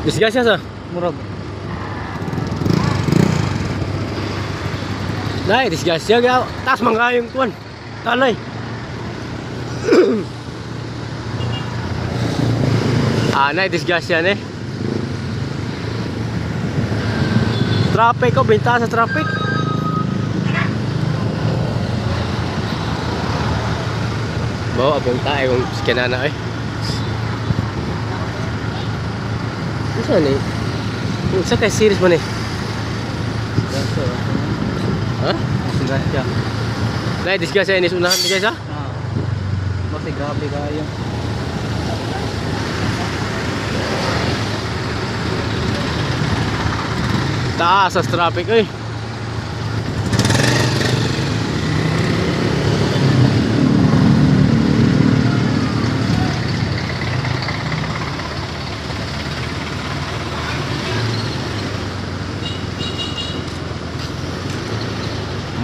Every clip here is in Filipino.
Disgasya sa. Murag. Nay, disgasya ga. Tas mangayong kuan. Talay. Nay, disgasya ne. Traffic ko, binta sa traffic. Bawa abong tayo kung skinana eh. Isa ni. Isa kay series mo ni. Ha? Disgasya. Nay, disgasya ini unahan ni guys ha. Kasi grabe kayo. Taas sa traffic eh.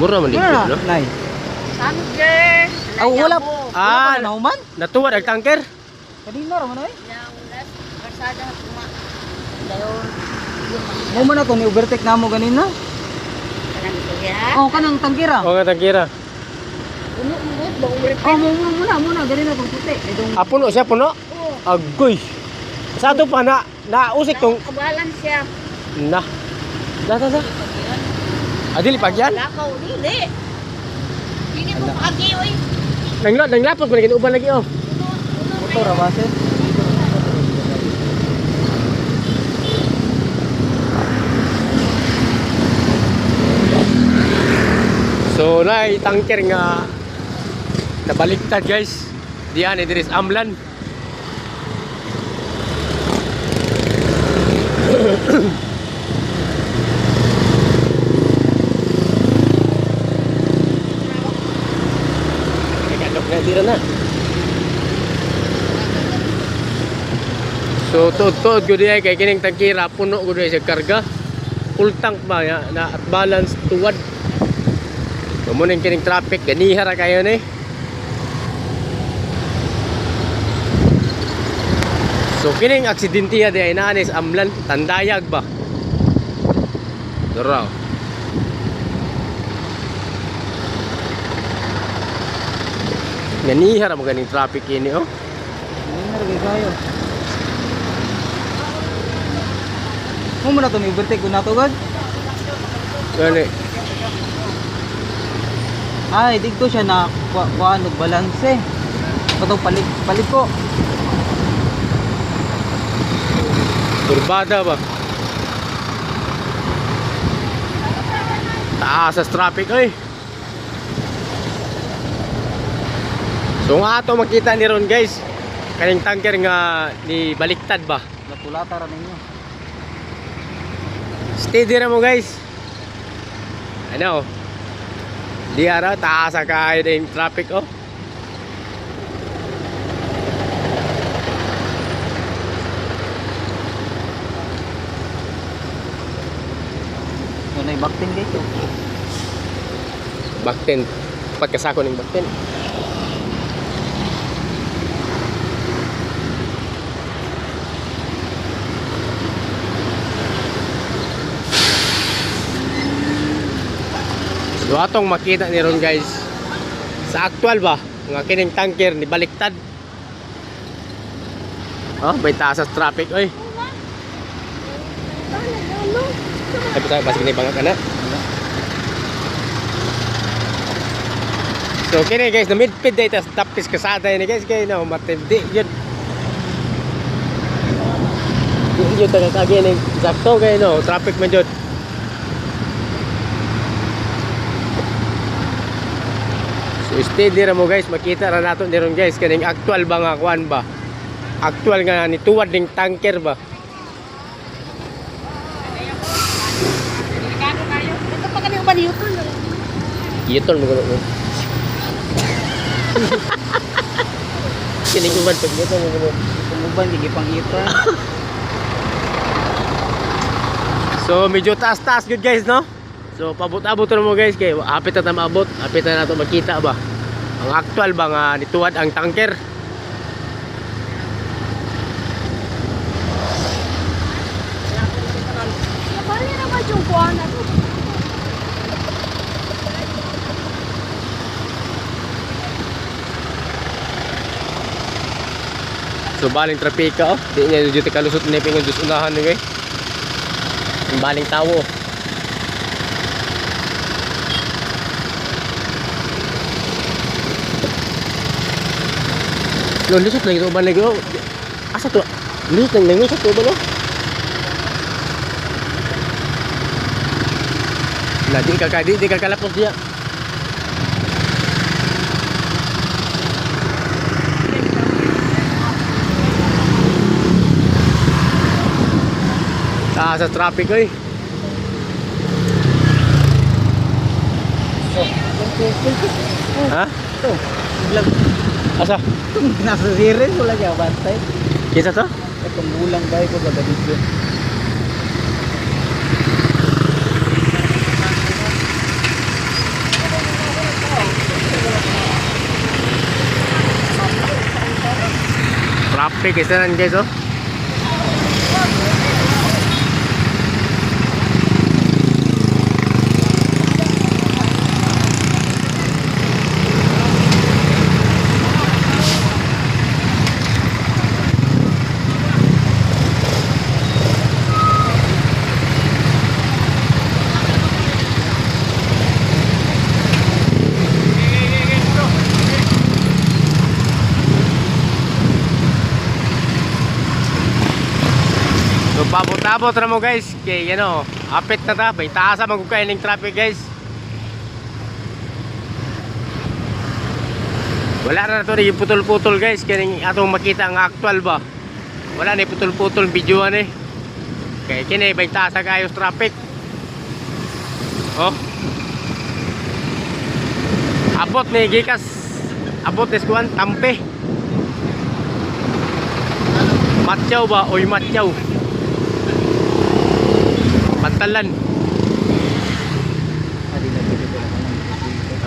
Mura man dito, no? Nay. Tanker. Wala. Ah, Wala pa na human? natuwad ang tanker. Kanina ra man ay. Yang last karsada kuma. Dayon. Mo man ako ni overtake namo ganina. Kanang kuya. Oh, kanang tangkira. O nga tangkira. Uno mo ba ulit. Oh, muna ganina kung puti. Idong Puno siya, puno. Agoy. Sa ato pa nausik tong Kabalan siya. na. Da. Adili pagyan. Lakaw dili. Dili mo agi oy. Nanglapot man gid uban lagi oh. motor ra base. So nay tanker nga nabaliktad guys. Diyan diri sa Amlan. Tira na. So tuod gud ay kay kining tangkira puno gud ay sa karga. Full tank ba ya, na at balance tuwad. So mo ning kining traffic ganiha ra kayo ni. So kining aksidente di ay naa sa Amlan Tandayag ba. Dara. Ganiha ra mo ganing traffic ini oh. Ganina ra kayo. Mo man to ni overtake kun nato gad. Gani. Ay, dito siya na kuan og balanse. Katong palit ko. Turbada ba? Taas sa traffic ay. So nga ato makita ni ron guys. Kaning tanker nga ni baliktad ba? Natulata ra ninyo. Steady ra mo guys. Ano? Di ara taas sa kayo ng traffic oh. Nay baktin dito. Bakten. Pagkasako ning bakten. So atong makita ni ron guys sa actual ba nga kining tanker ni baliktad. Oh, may taas sa traffic oy. Ay basta basta kini bangak ana. So kini guys na midpid day tas tapis kasada ni guys kay no matindi yun. Yun taga kagi ni sakto kay no traffic man jud. So steady ra mo guys, makita ra nato ni ron guys kaning actual ba nga kuan ba? Actual nga ni tuwad ning tanker ba? Delikado kayo. Ito pa kami uban yutol. Yutol mo gulo. Kining uban pag yutol mo gulo. Kumuban di pang ito. So medyo taas-taas good guys no? So pabot-abot na mo guys kay hapit na maabot, hapit na nato makita ba ang actual ba nga nituwad ang tanker. So baling trapika oh. Di niya dito kalusot na pingon dus unahan ni kay. Ang baling tawo. Lo lusot lagi to balik oh. Asa to? Lusot lang lusot to ba no? Lah di ka kalapos dia. Sa traffic eh. Ha? Ito. Vlog. Asa? Nasa series wala kaya bantay. Kinsa to? Itong bulang guy ko kada video. Traffic isa nan guys oh. So pabot-abot na mo guys kay ano, apit na ta, may taasa magkukay ng traffic guys. Wala na to yung putol-putol guys, kaya atong makita ang actual ba. Wala na putol-putol video eh. Kaya kini may taasa kayo traffic. Oh. Abot ni gikas. Abot ni kuan Tampe. Matyaw ba? Oy matyaw. Pantalan.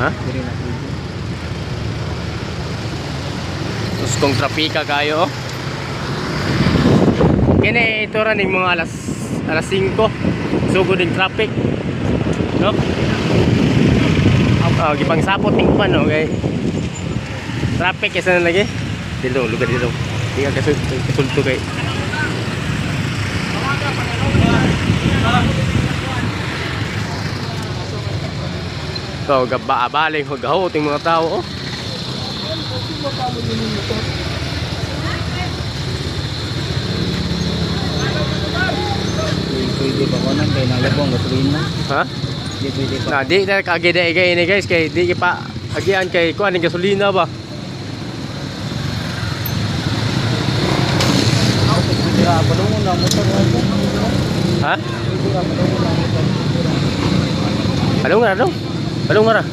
Ha? Terus kung trapika kayo. Kini ito rin yung mga alas 5. Sugod yung traffic. No? Gipang sapot ng pan okay. Traffic isa na lagi. Dito, lugar dito. Di ka kasulto kay. So, gabaling hugahot yung mga tao, oh. Pwede ba ko nang kaya nalabong gasolina? Ha? Di pwede pa. Na, di na kagida-igay ini guys, kay di pa agian kay kuan ng gasolina ba? Pwede ra balong na motor ako. Ha? Pwede ra balong na motor. Balong nga daw. Balong nga ra.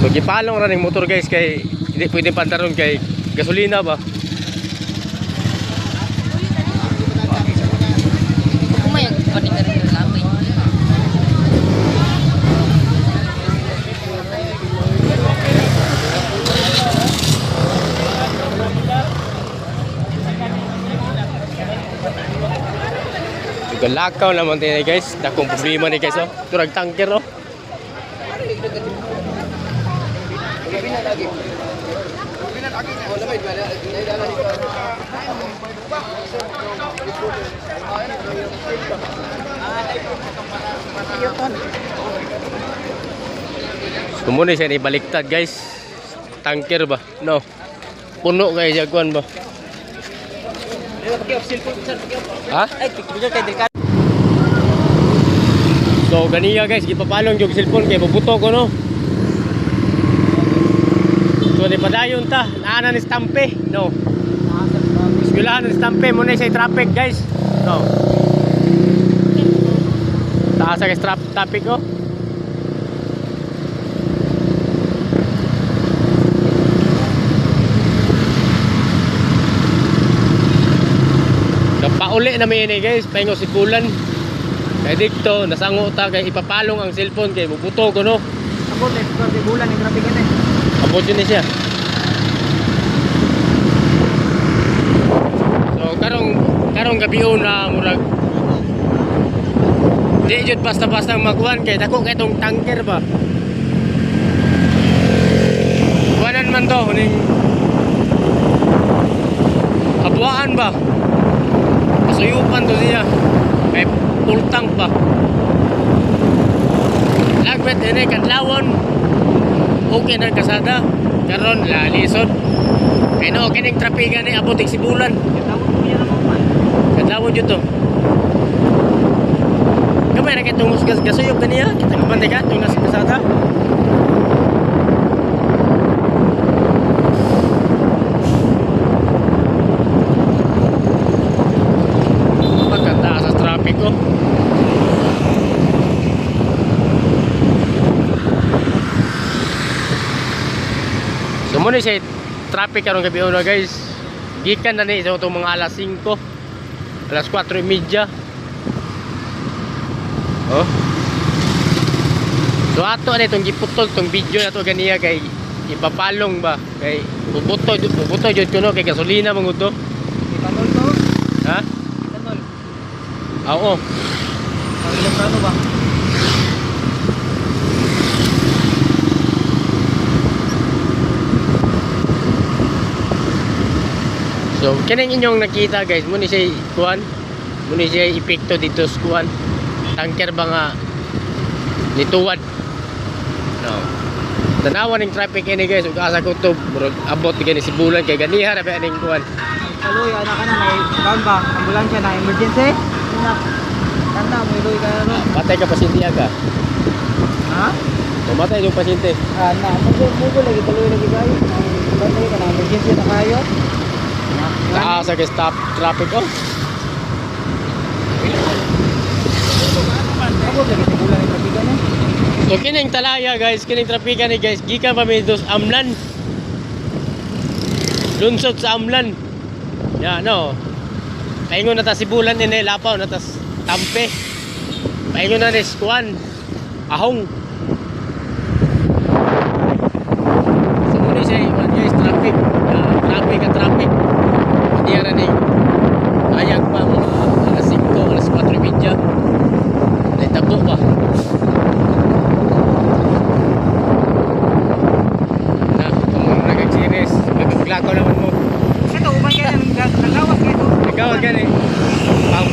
So, gipalong ra ng motor guys kay hindi pwede pantaron kay gasolina ba? Kumayag pa din ka rin ng lamay. Galakaw naman tayo guys. Dakong problema ni guys oh. Turag tanker oh. Kumunay siya ni baliktad guys. Tanker ba? No. Puno kay jaguan ba? Ha? Ay, picture kay delikado. So ganiya guys, gipapalong yung cellphone kay bubuto ko no. So di padayon ta, naanan ni Stampe, no. Eskwelahan ni Stampe mo na sa traffic guys. No. Taas sa traffic ko. Pauli na may ini guys, paingo si Kulan. Kay dikto nasango ta kay ipapalong ang cellphone kay bubuto ko no. Ako tay bulan ni traffic ni. Abot yun siya. So karong gabi na murag di jud basta-basta magkuhan kay dako kay tong tanker ba. Kuanan man to, huning kabuaan ba? Kasuyupan to siya. May full tank ba? Lagbet ini kadlawon. Okay na kasada. Karon lalisod. Kaya no, kining trapigan ni abutik si bulan. Tawag mo yan naman man. Kadlawon dito. Kamay na kitong gasuyok kaniya. Kita kapantikan yung nasa kasada. Pagkataas sa traffic ko. So muna siya traffic karong gabi una guys. Gikan na ni sa itong mga alas 5, alas 4:30. Oh. So ato na itong giputol itong video na to ganiya kay ipapalong ba kay bubuto jud kuno kay gasolina mong to. Itanol to. Ha? Itanol. Oo. Ang ilang grano ba? So kining inyong nakita guys, muna siya kuan, muna siya epekto dito sa kuan. Tanker ba nga nituwad. No. Tanawan ning traffic ini guys, ug asa ko to murag abot gani si bulan kay ganiha ra ba ning kuan. Kaluy, anak ka na, may kaon ba? Ambulansya na, emergency? Anak, kanda, may luy ka na ron. Patay ka pasyente aga. Ha? Mamatay yung pasyente. Na, mugo lagi, kaluy lagi kayo. Patay ka na, emergency na kayo. Asa ka stop traffic oh. Abot lagi sa bulan ng trapikan eh. So kining talaya guys, kining trapika ni guys, gikan pa mi dos Amlan. Lunsod sa Amlan. Ya no. Paingon na ta si bulan ini lapaw na tas tampe. Paingon na ni Skuan. Ahong. So muna siya iwan guys traffic. Traffic. Hindi na ni ayag pa mga alas 5, alas 4:30. Naitabo pa. Na, kung nagag-series, magpaglakaw naman mo. Ito, umay ka na, nagawas ka ito. Ikaw gani. Pang